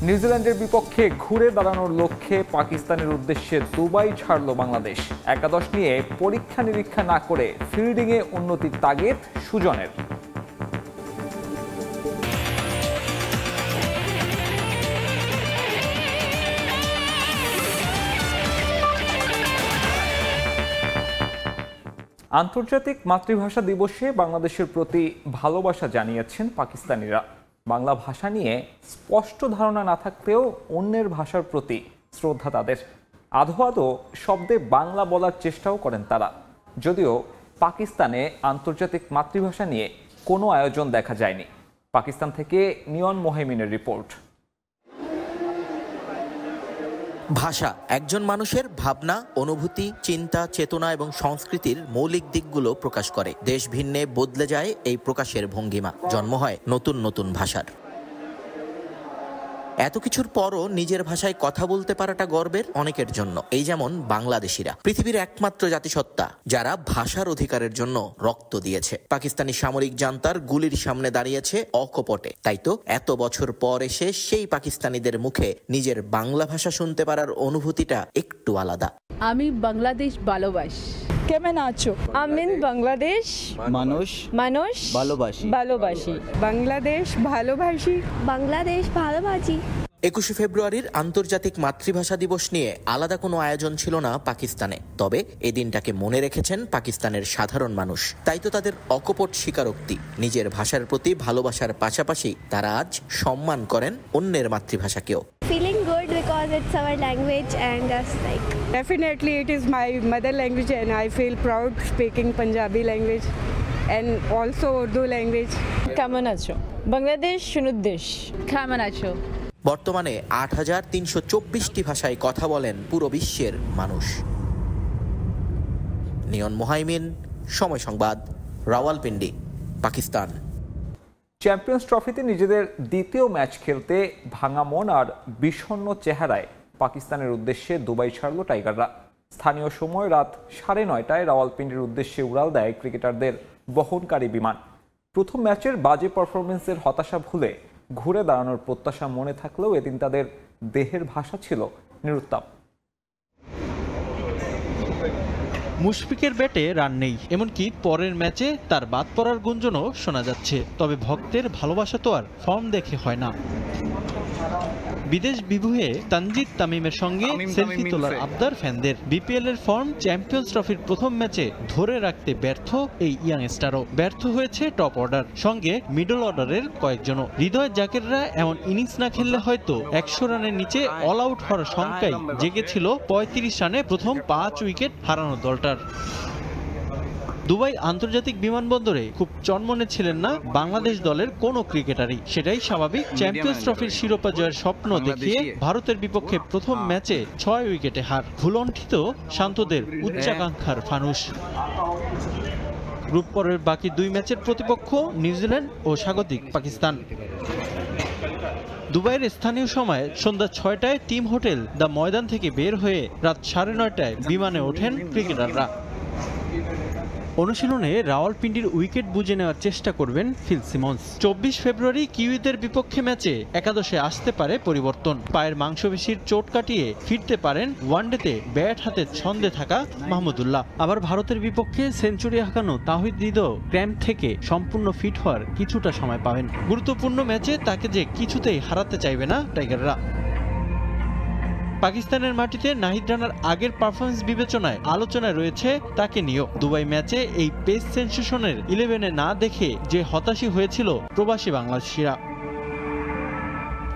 নিউজিল্যান্ডের বিপক্ষে ঘুরে দাঁড়ানোর লক্ষ্যে পাকিস্তানের উদ্দেশ্যে দুবাই ছাড়ল বাংলাদেশ। একাদশ নিয়ে পরীক্ষা নিরীক্ষা না করে ফিল্ডিংয়ে উন্নতির তাগিদ সুজনের। আন্তর্জাতিক মাতৃভাষা দিবসে বাংলাদেশের প্রতি ভালোবাসা জানিয়েছেন পাকিস্তানিরা। বাংলা ভাষা নিয়ে স্পষ্ট ধারণা না থাকলেও অন্যের ভাষার প্রতি শ্রদ্ধা তাদের। আধো আধো শব্দে বাংলা বলার চেষ্টাও করেন তারা। যদিও পাকিস্তানে আন্তর্জাতিক মাতৃভাষা নিয়ে কোনো আয়োজন দেখা যায়নি। পাকিস্তান থেকে নিয়ন মোহাইমিনের রিপোর্ট। ভাষা একজন মানুষের ভাবনা, অনুভূতি, চিন্তা, চেতনা এবং সংস্কৃতির মৌলিক দিকগুলো প্রকাশ করে। দেশ ভিন্নে বদলে যায় এই প্রকাশের ভঙ্গিমা, জন্ম হয় নতুন নতুন ভাষার। এত কিছুর পরও নিজের ভাষায় কথা বলতে পারাটা গর্বের অনেকের জন্য। এই যেমন বাংলাদেশিরা, পৃথিবীর একমাত্র জাতিসত্তা যারা ভাষার অধিকারের জন্য রক্ত দিয়েছে। পাকিস্তানি সামরিক জান্তার গুলির সামনে দাঁড়িয়েছে অকপটে। তাই তো এত বছর পর এসে সেই পাকিস্তানিদের মুখে নিজের বাংলা ভাষা শুনতে পারার অনুভূতিটা একটু আলাদা। আমি বাংলাদেশ ভালোবাসি। কেমন আছো? আমি বাংলাদেশ মানুষ ভালোবাসি। বাংলাদেশ ভালোবাসি। বাংলাদেশ ভালোবাসি। 21শে ফেব্রুয়ারির আন্তর্জাতিক মাতৃভাষা দিবস নিয়ে আলাদা কোনো আয়োজন ছিল না পাকিস্তানে। তবে এই দিনটাকে মনে রেখেছেন পাকিস্তানের সাধারণ মানুষ। তাই তো তাদের অকপট স্বীকারোক্তি, নিজের ভাষার প্রতি ভালোবাসার পাশাপাশি তারা আজ সম্মান করেন অন্যের মাতৃভাষাকেও। Feeling good because it's our language and just like Definitely it is my mother language and I feel proud speaking Punjabi language and also Urdu language. কেমন আছো? বাংলাদেশ সুনুদ্দেশ। কেমন আছো? বর্তমানে ৮৩২৪টি ভাষায় কথা বলেন পুরো বিশ্বের মানুষ। নিয়ন মোহাইমিন, সময় সংবাদ, রাওয়ালপিন্ডি, পাকিস্তান। চ্যাম্পিয়ন্স ট্রফিতে নিজেদের দ্বিতীয় ম্যাচ খেলতে ভাঙা মন আর বিষণ্ণ চেহারায় পাকিস্তানের উদ্দেশ্যে দুবাই ছাড়ল টাইগাররা। স্থানীয় সময় রাত ৯:৩০ রাওয়ালপিন্ডির উদ্দেশ্যে উড়াল দেয় ক্রিকেটারদের বহনকারী বিমান। প্রথম ম্যাচের বাজে পারফরমেন্সের হতাশা ভুলে ঘুরে দাঁড়ানোর প্রত্যাশা মনে থাকলেও এদিন তাদের দেহের ভাষা ছিল নিরুত্তাপ। মুশফিকের ব্যাটে রান নেই, এমনকি পরের ম্যাচে তার বাদ পড়ার গুঞ্জনও শোনা যাচ্ছে। তবে ভক্তের ভালোবাসা তো আর ফর্ম দেখে হয় না। বিদেশ বিভুঁয়ে তানজিদ তামিমের সঙ্গে সেলফি তোলার আবদার ফ্যানদের। বিপিএল এর ফর্ম চ্যাম্পিয়ন্স ট্রফির প্রথম ম্যাচে ধরে রাখতে ব্যর্থ এই ইয়াংস্টারও। ব্যর্থ হয়েছে টপ অর্ডার, সঙ্গে মিডল অর্ডারের কয়েকজনও। হৃদয় জাকেররা এমন ইনিংস না খেললে হয়তো ১০০ রানের নিচে অল আউট হওয়ার শঙ্কায় জেগেছিল ৩৫ রানে প্রথম ৫ উইকেট হারানো দলটার। দুবাই আন্তর্জাতিক বিমানবন্দরে খুব চনমনে ছিলেন না বাংলাদেশ দলের কোনো ক্রিকেটারই। সেটাই স্বাভাবিক। চ্যাম্পিয়ন্স ট্রফির শিরোপা জয়ের স্বপ্ন দেখিয়ে ভারতের বিপক্ষে প্রথম ম্যাচে ৬ উইকেটে হার। ভুলণ্ঠিত শান্তদের উচ্চাকাঙ্ক্ষার ফানুস। গ্রুপ পর্বের বাকি ২ ম্যাচের প্রতিপক্ষ নিউজিল্যান্ড ও স্বাগতিক পাকিস্তান। দুবাইয়ের স্থানীয় সময় সন্ধ্যা ৬টায় টিম হোটেল দ্য ময়দান থেকে বের হয়ে রাত ৯:৩০টায় বিমানে ওঠেন ক্রিকেটাররা। অনুশীলনে রাওয়ালপিন্ডির উইকেট বুঝে নেওয়ার চেষ্টা করবেন ফিল সিমন্স। ২৪ ফেব্রুয়ারি কিউইদের বিপক্ষে ম্যাচে একাদশে আসতে পারে পরিবর্তন। পায়ের মাংসপেশির চোট কাটিয়ে ফিরতে পারেন ওয়ানডেতে ব্যাট হাতে ছন্দে থাকা মাহমুদুল্লাহ। আবার ভারতের বিপক্ষে সেঞ্চুরি হাঁকানো তাহিদ হৃদয় ক্র্যাম্প থেকে সম্পূর্ণ ফিট হওয়ার কিছুটা সময় পাবেন। গুরুত্বপূর্ণ ম্যাচে তাকে যে কিছুতেই হারাতে চাইবে না টাইগাররা। পাকিস্তানের মাটিতে নাহিদ রানার আগের পারফরমেন্স বিবেচনায় আলোচনায় রয়েছে তাকে নিয়েও। দুবাই ম্যাচে এই পেস সেনসেশনের 11-এ না দেখে যে হতাশই হয়েছিল প্রবাসী বাংলাদেশিরা।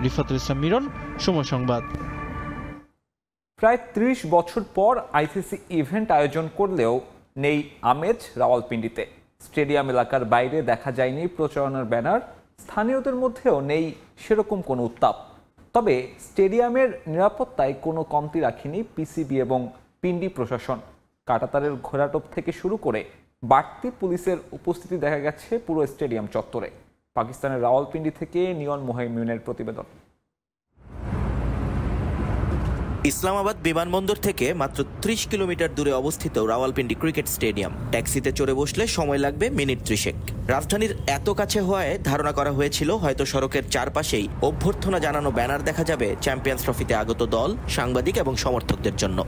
রিফাতুল ইসলাম মিরন, সময় সংবাদ। প্রায় ৩০ বছর পর আইসিসি ইভেন্ট আয়োজন করলেও নেই আমেজ রাওয়ালপিন্ডিতে। স্টেডিয়াম এলাকার বাইরে দেখা যায়নি প্রচারণার ব্যানার, স্থানীয়দের মধ্যেও নেই সেরকম কোনো উত্তাপ। তবে স্টেডিয়ামের নিরাপত্তায় কোনো কমতি রাখেনি পিসিবি এবং পিন্ডি প্রশাসন। কাঁটাতারের ঘোরাটোপ থেকে শুরু করে বাড়তি পুলিশের উপস্থিতি দেখা গেছে পুরো স্টেডিয়াম চত্বরে। পাকিস্তানের রাওয়ালপিন্ডি থেকে নিয়ন মোহাইমিনের প্রতিবেদন। ইসলামাবাদ বিমানবন্দর থেকে মাত্র ৩০ কিলোমিটার দূরে অবস্থিত রাওয়ালপিন্ডি ক্রিকেট স্টেডিয়াম। ট্যাক্সিতে চড়ে বসলে সময় লাগবে মিনিট ৩০। রাজধানীর এত কাছে হওয়ায় ধারণা করা হয়েছিল হয়তো সড়কের চারপাশেই অভ্যর্থনা জানানো ব্যানার দেখা যাবে চ্যাম্পিয়ন্স ট্রফিতে আগত দল, সাংবাদিক এবং সমর্থকদের জন্য।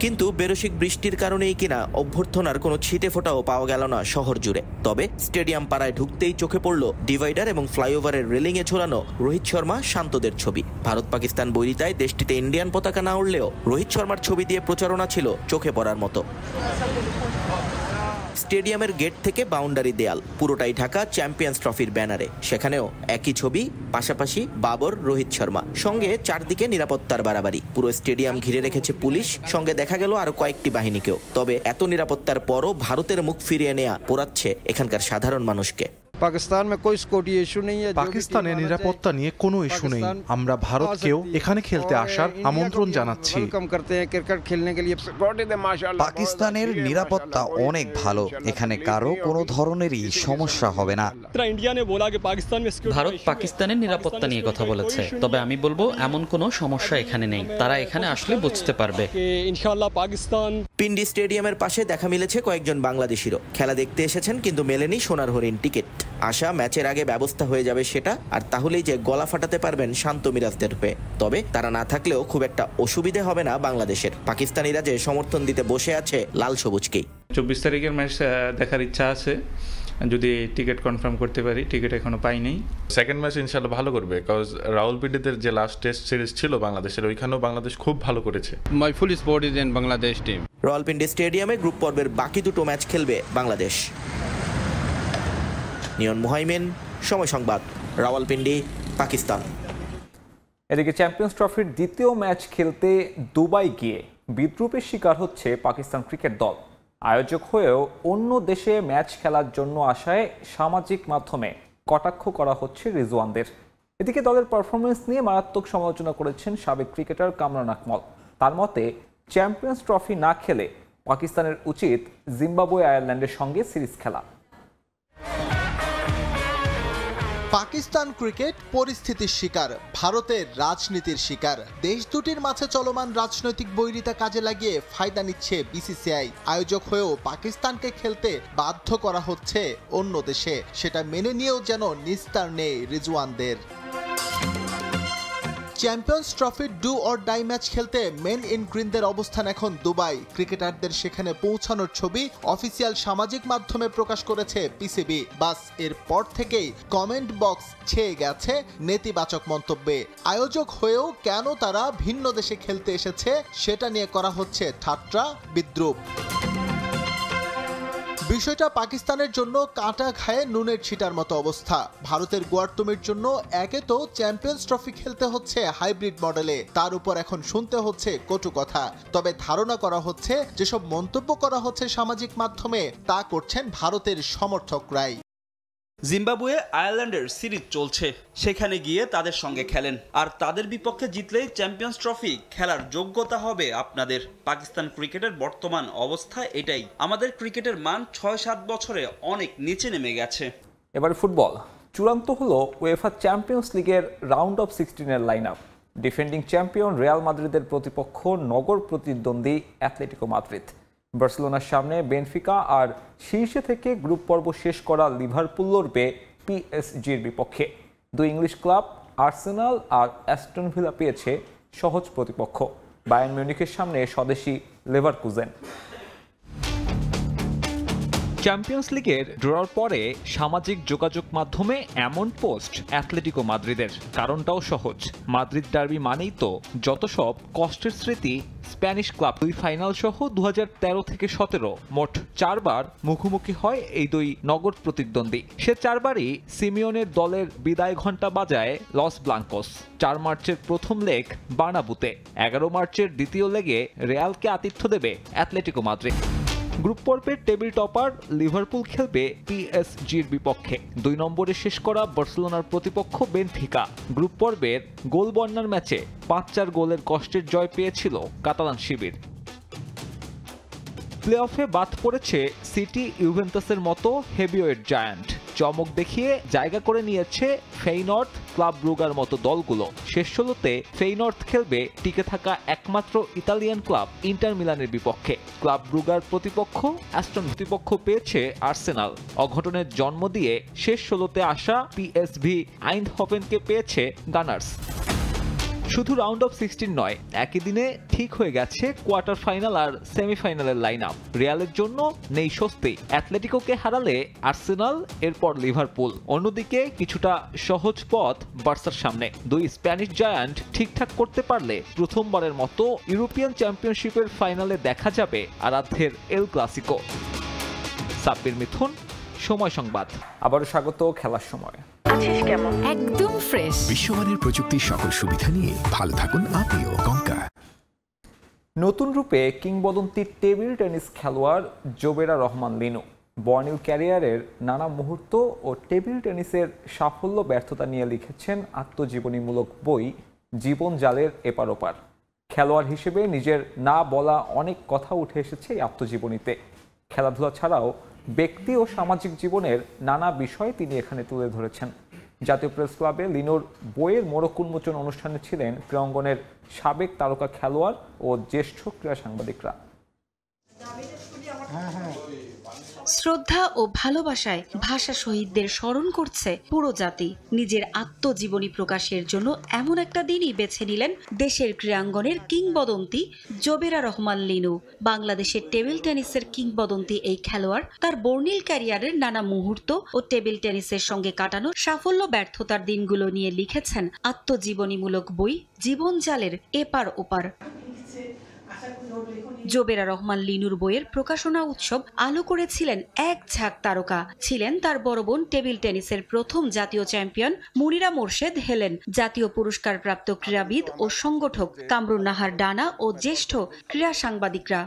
কিন্তু বেরসিক বৃষ্টির কারণেই কিনা অভ্যর্থনার কোনো ছিটে ফোঁটাও পাওয়া গেল না শহর জুড়ে। তবে স্টেডিয়াম পাড়ায় ঢুকতেই চোখে পড়ল ডিভাইডার এবং ফ্লাইওভারের রেলিংয়ে ঝোলানো রোহিত শর্মা, শান্তদের ছবি। ভারত পাকিস্তান বৈরিতায় দেশটিতে ইন্ডিয়ান পতাকা না উড়লেও রোহিত শর্মার ছবি দিয়ে প্রচারণা ছিল চোখে পড়ার মতো। স্টেডিয়ামের গেট থেকে বাউন্ডারি দেয়াল পুরোটাই ঢাকা চ্যাম্পিয়ন্স ট্রফির ব্যানারে। সেখানেও একই ছবি, পাশাপাশি বাবর, রোহিত শর্মা, সঙ্গে চারদিকে নিরাপত্তার বাড়াবাড়ি। পুরো স্টেডিয়াম ঘিরে রেখেছে পুলিশ, সঙ্গে দেখা গেল আরো কয়েকটি বাহিনীকেও। তবে এত নিরাপত্তার পরও ভারতের মুখ ফিরিয়ে নেওয়া পোড়াচ্ছে এখানকার সাধারণ মানুষকে। পাকিস্তানের নিরাপত্তা নিয়ে কোনো ইস্যু নেই। আমরা ভারতকেও এখানে খেলতে আসার আমন্ত্রণ জানাচ্ছি। পাকিস্তানের নিরাপত্তা অনেক ভালো, এখানে কারো কোনো ধরনেরই সমস্যা হবে না। ভারত পাকিস্তানের নিরাপত্তা নিয়ে কথা বলেছে, তবে আমি বলবো এমন কোনো সমস্যা এখানে নেই। তারা এখানে আসলে বুঝতে পারবে। পিন্ডি স্টেডিয়ামের পাশে দেখা মিলেছে কয়েকজন বাংলাদেশিরও। খেলা দেখতে এসেছেন কিন্তু মেলেনি সোনার হরিণ টিকিট। আশা ম্যাচের আগে ব্যবস্থা হয়ে যাবে সেটা, আর তাহলেই যে গলা ফাটাতে পারবেন শান্ত মিরাজদের হয়ে। তবে তারা না থাকলেও খুব একটা অসুবিধে হবে না বাংলাদেশের। পাকিস্তানিরা যে সমর্থন দিতে বসে আছে লাল সবুজকেই। 24 তারিখের ম্যাচ দেখার ইচ্ছা আছে, যদি টিকিট কনফার্ম করতে পারি। টিকিট এখনো পাই নাই। সেকেন্ড ম্যাচ ইনশাআল্লাহ ভালো করবে, কজ রাওয়ালপিন্ডিতে যে লাস্ট টেস্ট সিরিজ ছিল বাংলাদেশের, ওইখানেও বাংলাদেশ খুব ভালো করেছে। My full support is in Bangladesh team. Rawalpindi স্টেডিয়ামে গ্রুপ পর্বের বাকি দুটো ম্যাচ খেলবে বাংলাদেশ। নিয়ন মুহাইমিন, সময় সংবাদ, রাওয়ালপিন্ডি, পাকিস্তান। এদিকে চ্যাম্পিয়ন্স ট্রফির দ্বিতীয় ম্যাচ খেলতে দুবাই গিয়ে বিদ্রূপের শিকার হচ্ছে পাকিস্তান ক্রিকেট দল। আয়োজক হয়েও অন্য দেশে ম্যাচ খেলার জন্য আসায় সামাজিক মাধ্যমে কটাক্ষ করা হচ্ছে রিজওয়ানদের। এদিকে দলের পারফরমেন্স নিয়ে মারাত্মক সমালোচনা করেছেন সাবেক ক্রিকেটার কামরান আকমল। তার মতে চ্যাম্পিয়ন্স ট্রফি না খেলে পাকিস্তানের উচিত জিম্বাবুয়ে আয়ারল্যান্ডের সঙ্গে সিরিজ খেলা। পাকিস্তান ক্রিকেট পরিস্থিতির শিকার, ভারতের রাজনীতির শিকার। দেশ দুটির মাঝে চলমান রাজনৈতিক বৈরিতা কাজে লাগিয়ে ফায়দা নিচ্ছে বিসিসিআই। আয়োজক হয়েও পাকিস্তানকে খেলতে বাধ্য করা হচ্ছে অন্য দেশে, সেটা মেনে নিয়েও যেন নিস্তার নেই রিজওয়ানদের। চ্যাম্পিয়ন্স ট্রফির ডু অর ডাই ম্যাচ খেলতে মেন ইন গ্রিনদের অবস্থান এখন দুবাই। ক্রিকেটারদের সেখানে পৌঁছানোর ছবি অফিসিয়াল সামাজিক মাধ্যমে প্রকাশ করেছে পিসিবি। বাস এরপর থেকেই কমেন্ট বক্স ছেয়ে গেছে নেতিবাচক মন্তব্যে। আয়োজক হয়েও কেন তারা ভিন্ন দেশে খেলতে এসেছে সেটা নিয়ে করা হচ্ছে ঠাট্টা, বিদ্রূপ। বিষয়টা পাকিস্তানের জন্য কাঁটা ঘায়ে নুনের ছিটার মতো অবস্থা। ভারতের গোয়ার্তুমির জন্য একে তো চ্যাম্পিয়ন্স ট্রফি খেলতে হচ্ছে হাইব্রিড মডেলে, তার উপর এখন শুনতে হচ্ছে কটু কথা। তবে ধারণা করা হচ্ছে যেসব মন্তব্য করা হচ্ছে সামাজিক মাধ্যমে তা করছেন ভারতের সমর্থকরাই। জিম্বাবুয়ে আয়ারল্যান্ডের সিরিজ চলছে, সেখানে গিয়ে তাদের সঙ্গে খেলেন, আর তাদের বিপক্ষে জিতলেই চ্যাম্পিয়ন্স ট্রফি খেলার যোগ্যতা হবে আপনাদের। পাকিস্তান ক্রিকেটের বর্তমান অবস্থা এটাই। আমাদের ক্রিকেটের মান ৬-৭ বছরে অনেক নিচে নেমে গেছে। এবার ফুটবল চূড়ান্ত হলো উয়েফা চ্যাম্পিয়ন্স লিগের রাউন্ড অফ 16-এর line up. Defending champion Real মাদ্রিদের প্রতিপক্ষ নগর প্রতিদ্বন্দ্বী অ্যাথলেটিকো মাদ্রিদ। বার্সেলোনার সামনে বেনফিকা, আর শীর্ষে থেকে গ্রুপ পর্ব শেষ করা লিভারপুল লড়বে পিএসজির বিপক্ষে। দুই ইংলিশ ক্লাব আর্সেনাল আর অ্যাস্টন ভিলা পেয়েছে সহজ প্রতিপক্ষ, বায়ার্ন মিউনিখের সামনে স্বদেশি লেভারকুজেন। চ্যাম্পিয়ন্স লিগের ড্রর পরে সামাজিক যোগাযোগ মাধ্যমে এমন পোস্ট অ্যাথলেটিকো মাদ্রিদের। কারণটাও সহজ, মাদ্রিদ ডার্বি মানেই তো যত সব কষ্টের স্মৃতি। স্প্যানিশ ক্লাব দুই ফাইনাল সহ 2013 থেকে 17 মোট 4 বার মুখোমুখি হয় এই দুই নগর প্রতিদ্বন্দ্বী। সে 4 বারই সিমিওনের দলের বিদায় ঘণ্টা বাজায় লস ব্লাঙ্কোস। 4 মার্চের প্রথম লেগ বার্নাবুতে, 11 মার্চের দ্বিতীয় লেগে রিয়ালকে আতিথ্য দেবে অ্যাথলেটিকো মাদ্রিদ। গ্রুপ পর্বের টেবিল টপার লিভারপুল খেলবে পিএসজির বিপক্ষে। 2 নম্বরে শেষ করা বার্সেলোনার প্রতিপক্ষ বেনফিকা। গ্রুপ পর্বের গোল বন্যার ম্যাচে 5-4 গোলের কষ্টের জয় পেয়েছিল কাতালান শিবির। প্লে অফে বাদ পড়েছে সিটি, ইউভেন্টাসের মতো হেভিওয়েট জায়ান্ট। চমক দেখিয়ে জায়গা করে নিয়েছে ফেইনর্ড, ক্লাব ব্রুগার মতো দলগুলো। শেষ ১৬তে ফেইনর্ড খেলবে টিকে থাকা একমাত্র ইতালিয়ান ক্লাব ইন্টার মিলানের বিপক্ষে। ক্লাব ব্রুগার প্রতিপক্ষ অ্যাস্টন প্রতিপক্ষ পেয়েছে আর্সেনাল। অঘটনের জন্ম দিয়ে শেষ ১৬তে আসা পিএসভি আইন্ডহোভেনকে পেয়েছে গানার্স। শুধু রাউন্ড অফ 16 নয়, একই দিনে ঠিক হয়ে গেছে কোয়ার্টার ফাইনাল আর সেমিফাইনালের লাইন আপ। রিয়ালের জন্য নেই স্বস্তি। অ্যাটলেটিকোকে হারালে আর্সেনাল, এরপর লিভারপুল। অন্যদিকে কিছুটা সহজ পথ বার্সার সামনে। দুই স্প্যানিশ জায়ান্ট ঠিকঠাক করতে পারলে প্রথমবারের মতো ইউরোপিয়ান চ্যাম্পিয়নশিপের ফাইনালে দেখা যাবে আরাধ্যের এল ক্লাসিকো। সাব্বির মিথুন, সময় সংবাদ। আবারও স্বাগত খেলার সময়। একদম ফ্রেশ বিশ্বমানের প্রযুক্তির সকল সুবিধা নিয়ে ভালো থাকুন আপনিও। কঙ্কা। নতুন রূপে কিংবদন্তি টেবিল টেনিস খেলোয়াড় জোবেরা রহমান লিনু বর্ণিল ক্যারিয়ারের নানা মুহূর্ত ও টেবিল টেনিসের সাফল্য ব্যর্থতা নিয়ে লিখেছেন আত্মজীবনীমূলক বই জীবন জালের এপার ওপার। খেলোয়াড় হিসেবে নিজের না বলা অনেক কথা উঠে এসেছে এই আত্মজীবনীতে। খেলাধুলা ছাড়াও ব্যক্তি ও সামাজিক জীবনের নানা বিষয় তিনি এখানে তুলে ধরেছেন। জাতীয় প্রেস ক্লাবে লিনুর বইয়ের মোড়ক উন্মোচন অনুষ্ঠানে ছিলেন ক্রীড়াঙ্গনের সাবেক তারকা খেলোয়াড় ও জ্যেষ্ঠ ক্রীড়া সাংবাদিকরা। শ্রদ্ধা ও ভালোবাসায় ভাষা শহীদদের স্মরণ করছে পুরো জাতি। নিজের আত্মজীবনী প্রকাশের জন্য এমন একটা দিনই বেছে নিলেন দেশের ক্রীড়াঙ্গনের কিংবদন্তি জোবেরা রহমান লিনু। বাংলাদেশের টেবিল টেনিসের কিংবদন্তি এই খেলোয়াড় তার বর্ণিল ক্যারিয়ারের নানা মুহূর্ত ও টেবিল টেনিসের সঙ্গে কাটানো সাফল্য ব্যর্থতার দিনগুলো নিয়ে লিখেছেন আত্মজীবনীমূলক বই জীবন জালের এপার ওপার। জোবেরা রহমান লিনুর বইয়ের প্রকাশনা উৎসব আলো করেছিলেন এক ঝাঁক তারকা। ছিলেন তার বড় বোন টেবিল টেনিসের প্রথম জাতীয় চ্যাম্পিয়ন মুনিরা মোর্শেদ হেলেন, জাতীয় পুরস্কারপ্রাপ্ত ক্রীড়াবিদ ও সংগঠক কামরুন নাহার ডানা ও জ্যেষ্ঠ ক্রীড়া সাংবাদিকরা।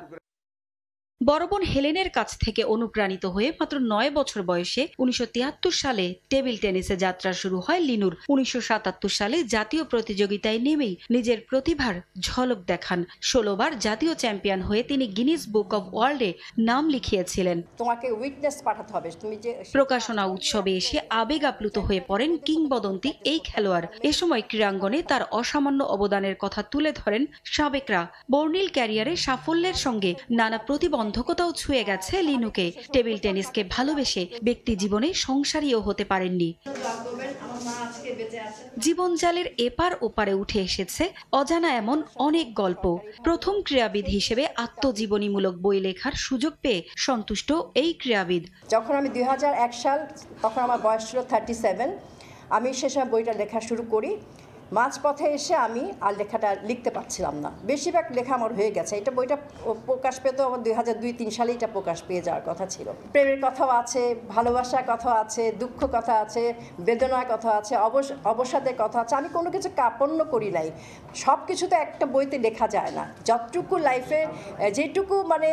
বড় বোন হেলেনের কাছ থেকে অনুপ্রাণিত হয়ে মাত্র ৯ বছর বয়সে ১৯৭৩ সালে টেবিল টেনিসে যাত্রা শুরু হয় লিনুর। ১৯৭৭ সালে জাতীয় প্রতিযোগিতায় নেমেই নিজের প্রতিভার ঝলক দেখান। ১৬ বার জাতীয় চ্যাম্পিয়ন হয়ে তিনি গিনিস বুক অব ওয়ার্ল্ডে নাম লিখিয়েছিলেন। তোমাকে উইটনেস পাঠাতে হবে। তুমি যে প্রকাশনা উৎসবে এসে আবেগ আপ্লুত হয়ে পড়েন কিংবদন্তি এই খেলোয়াড়। এ সময় ক্রীড়াঙ্গনে তার অসামান্য অবদানের কথা তুলে ধরেন সাবেকরা। বর্ণিল ক্যারিয়ারে সাফল্যের সঙ্গে নানা প্রতিবন্ধকতাও ছুঁয়ে গেছে লিনুকে। টেবিল টেনিসকে ভালোবেসে ব্যক্তি জীবনে সংসারীও হতে পারেননি। জীবন জালের এপার ওপারে উঠে এসেছে অজানা এমন অনেক গল্প। প্রথম ক্রীড়াবিদ হিসেবে আত্মজীবনীমূলক বই লেখার সুযোগ পেয়ে সন্তুষ্ট এই ক্রীড়াবিদ। যখন আমি ২০০১ সাল, তখন আমার বয়স ছিল 37। আমি সেসব বইটা লেখা শুরু করি। মাঝপথে এসে আমি আর লেখাটা লিখতে পারছিলাম না। বেশিরভাগ লেখা আমার হয়ে গেছে। এটা বইটা প্রকাশ পেত আমার ২০০২-৩ সালে এটা প্রকাশ পেয়ে যাওয়ার কথা ছিল। প্রেমের কথাও আছে, ভালোবাসার কথা আছে, দুঃখ কথা আছে, বেদনার কথা আছে, অবসাদের কথা আছে। আমি কোনো কিছু কাপন্ন করি নাই। সব কিছু তো একটা বইতে লেখা যায় না। যতটুকু লাইফে যেটুকু মানে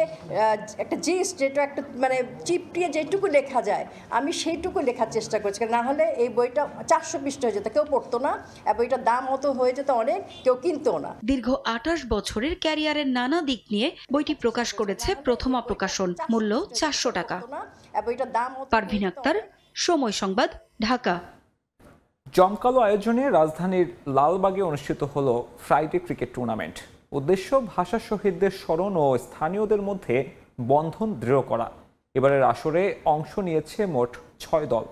একটা জিস্ট, যেটা একটা মানে চিপটিয়ে যেটুকু লেখা যায় আমি সেইটুকু লেখার চেষ্টা করছি। না হলে এই বইটা ৪০০ পৃষ্ঠা হয়ে যেত, কেউ পড়তো না। বইটা দাম অত হয়ে যেত অনেক, কেউ কিনতো না। দীর্ঘ ২৮ বছরের ক্যারিয়ারের নানা দিক নিয়ে বইটি প্রকাশ করেছে প্রথমা প্রকাশন। মূল্য ৪০০ টাকা। পারভিন আক্তার, সময় সংবাদ, ঢাকা। জমকালো আয়োজনে রাজধানীর লালবাগে অনুষ্ঠিত হলো ফ্রাইডে ক্রিকেট টুর্নামেন্ট। উদ্দেশ্য ভাষা শহীদদের স্মরণ ও স্থানীয়দের মধ্যে বন্ধন দৃঢ় করা। এবারের আসরে অংশ নিয়েছে মোট ৬ দল।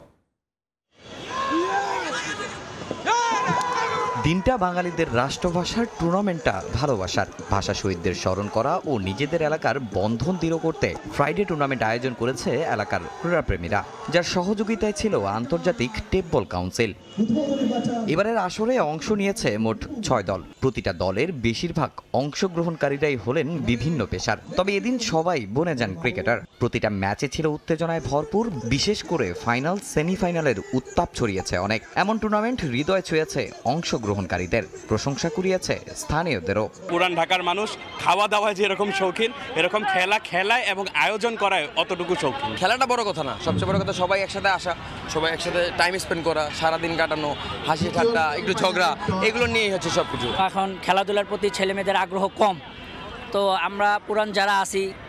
দিনটা বাঙালিদের রাষ্ট্রভাষার টুর্নামেন্টটা ভালোবাসার। ভাষা শহীদদের স্মরণ করা ও নিজেদের এলাকার বন্ধন দৃঢ় করতে ফ্রাইডে টুর্নামেন্ট আয়োজন করেছে এলাকার ক্রীড়াপ্রেমীরা, যার সহযোগিতায় ছিল আন্তর্জাতিক টেপবল কাউন্সিল। এবারের আসরে অংশ নিয়েছে মোট ৬ দল। প্রতিটা দলের বেশিরভাগ অংশগ্রহণকারীরাই হলেন বিভিন্ন পেশার। তবে এদিন সবাই বনে যান ক্রিকেটার। প্রতিটা ম্যাচে ছিল উত্তেজনায় ভরপুর। বিশেষ করে ফাইনাল সেমিফাইনালের উত্তাপ ছড়িয়েছে অনেক। এমন টুর্নামেন্ট হৃদয় ছুঁয়েছে অংশগ্রহণকারীদের, প্রশংসা কুড়িয়েছে স্থানীয়দেরও। পুরান ঢাকার মানুষ খাওয়া দাওয়ায় যেরকম শৌখিন, এরকম খেলায় এবং আয়োজন করায় অতটুকু শৌখিন। খেলাটা বড় কথা না, সবচেয়ে বড় কথা সবাই একসাথে আসা, সবাই একসাথে টাইম স্পেন্ড করা, সারাদিন কাটানো, হাসি ঠাট্টা, একটু ঝগড়া, এগুলো নিয়েই হচ্ছে সবকিছু। এখন খেলাধুলার প্রতি ছেলে মেয়েদের আগ্রহ কম, তো আমরা পুরান যারা আছি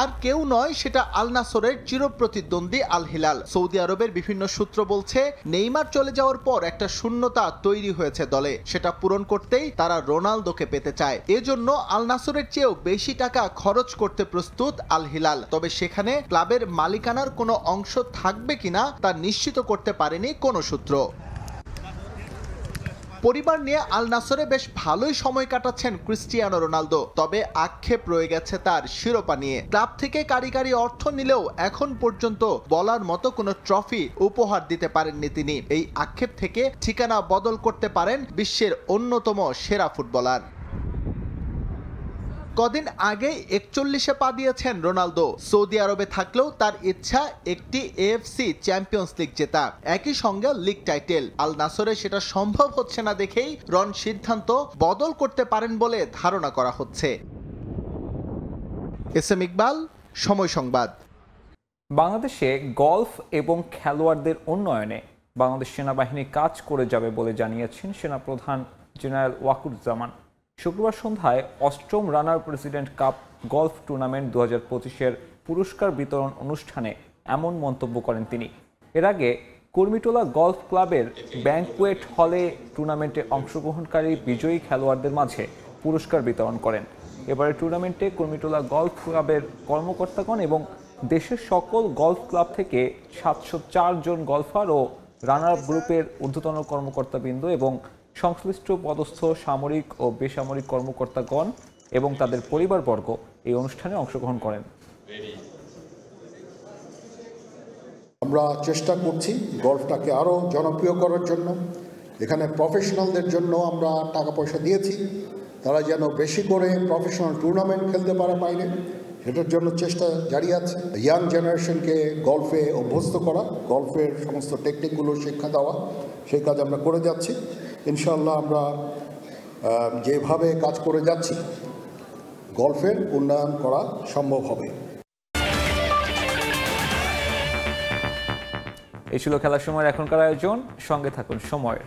আর কেউ নয়, সেটা আল নাসরের চিরপ্রতিদ্বন্দ্বী আল হিলাল। সৌদি আরবের বিভিন্ন সূত্র বলছে নেইমার চলে যাওয়ার পর একটা শূন্যতা তৈরি হয়েছে দলে, সেটা পূরণ করতেই তারা রোনালদোকে পেতে চায়। এজন্য আল নাসরের চেয়েও বেশি টাকা খরচ করতে প্রস্তুত আল হিলাল। তবে সেখানে ক্লাবের মালিকানার কোনো অংশ থাকবে কিনা তা নিশ্চিত করতে পারেনি কোনো সূত্র। পরিবার নিয়ে আল নাসরে বেশ ভালোই সময় কাটাচ্ছেন ক্রিস্টিয়ানো রোনালদো। তবে আক্ষেপ রয়ে গেছে তার শিরোপা নিয়ে। ক্লাব থেকে কারিগরি অর্থ নিলেও এখন পর্যন্ত বলার মতো কোনো ট্রফি উপহার দিতে পারেননি তিনি। এই আক্ষেপ থেকে ঠিকানা বদল করতে পারেন বিশ্বের অন্যতম সেরা ফুটবলার। কদিন আগে 41-এ পা দিয়েছেন রোনালদো। সৌদি আরবে থাকলেও তার ইচ্ছা একটি এএফসি চ্যাম্পিয়ন্স লিগ জেতা, একই সঙ্গে লিগ টাইটেল। আল নাসরে সেটা সম্ভব হচ্ছে না দেখেই রন সিদ্ধান্ত বদল করতে পারেন বলে ধারণা করা হচ্ছে। এসএম ইকবাল, সময় সংবাদ। বাংলাদেশে গলফ এবং খেলোয়াড়দের উন্নয়নে বাংলাদেশ সেনাবাহিনী কাজ করে যাবে বলে জানিয়েছেন সেনাপ্রধান জেনারেল ওয়াকুরুজ্জামান। শুক্রবার সন্ধ্যায় 8ম রানার প্রেসিডেন্ট কাপ গলফ টুর্নামেন্ট 2025-এর পুরস্কার বিতরণ অনুষ্ঠানে এমন মন্তব্য করেন তিনি। এর আগে কুর্মিটোলা গলফ ক্লাবের ব্যাংকুয়েট হলে টুর্নামেন্টে অংশগ্রহণকারী বিজয়ী খেলোয়াড়দের মাঝে পুরস্কার বিতরণ করেন। এবারে টুর্নামেন্টে কুর্মিটোলা গলফ ক্লাবের কর্মকর্তাগণ এবং দেশের সকল গলফ ক্লাব থেকে 704 জন গলফার ও রানার আপ গ্রুপের ঊর্ধ্বতন কর্মকর্তাবৃন্দ এবং সংশ্লিষ্ট পদস্থ সামরিক ও বেসামরিক কর্মকর্তাগণ এবং তাদের পরিবারবর্গ এই অনুষ্ঠানে অংশগ্রহণ করেন। আমরা চেষ্টা করছি গলফটাকে আরও জনপ্রিয় করার জন্য। এখানে প্রফেশনালদের জন্য আমরা টাকা পয়সা দিয়েছি, তারা যেন বেশি করে প্রফেশনাল টুর্নামেন্ট খেলতে পারে বাইরে, সেটার জন্য চেষ্টা জারি আছে। ইয়াং জেনারেশনকে গলফে অভ্যস্ত করা, গলফের সমস্ত টেকনিকগুলো শিক্ষা দেওয়া, সেই কাজ আমরা করে যাচ্ছি। ইনশাআল্লাহ আমরা যেভাবে কাজ করে যাচ্ছি গলফের উন্নয়ন করা সম্ভব হবে। এই ছিল খেলার সময়ের এখনকার আয়োজন। সঙ্গে থাকুন সময়ের।